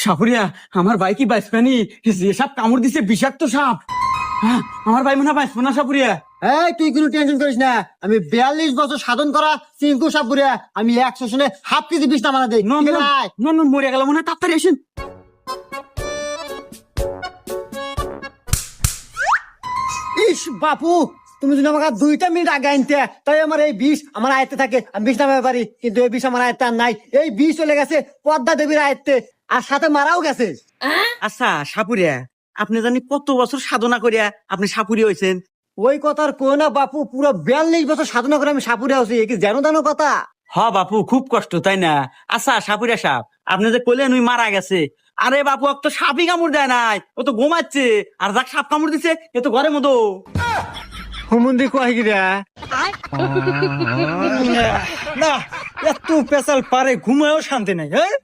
সাপুরিয়া, আমার ভাই কি বাঁচবেনি? যে সাপ কামড় দিছে বিষাক্ত সাপ। হ্যাঁ, আমার ভাই মনে হয় বাঁচবো না সাপুরিয়া। এই তুই কোনো টেনশন করিস না, আমি 42 বছর সাধন করা চিঙ্কু সাপুরিয়া, আমি 100 শুনে হাফ কেজি বিষ নামানা দেই। নন ঠিক আছে? নন নন, মরে গেল মনে হয়, তাড়াতাড়ি আসেন। ইস বাপু, তুমি যদি আমাকে 2টা মিনিট আগে আনতে, তাই আমার এই বিষ আমার আয়ত্তে থাকে, আমি বিষ নামাতে পারি। কিন্তু এই বিষ আমার আয়ত্তে আর নাই। এই বিষ চলে গেছে পদ্মা দেবীর আয়ত্তে, আর সাথে মারাও গেছে। আচ্ছা সাপুরিয়া, আপনি জানি কত বছর সাধনা করিয়া আপনি সাপুরি হয়েছেন? ওই কথার কো না বাপু, পুরো 42 বছর সাধনা করে আমি সাপুরিয়া হচ্ছি। এ কি যেন তেন কথা? হ বাপু, খুব কষ্ট তাই না? আচ্ছা সাপুরিয়া সাপ, আপনি যে কইলেন ওই মারা গেছে, আরে বাপু ও তো সাপই কামড় দেয় নাই, ও তো ঘুমাচ্ছে। আর যাক সাপ কামড় দিছে এ তো ঘরের মতো। হুমুন্দি কয় গিরা না, এত পেশাল পারে ঘুমায়ও শান্তি নাই। হ্যাঁ,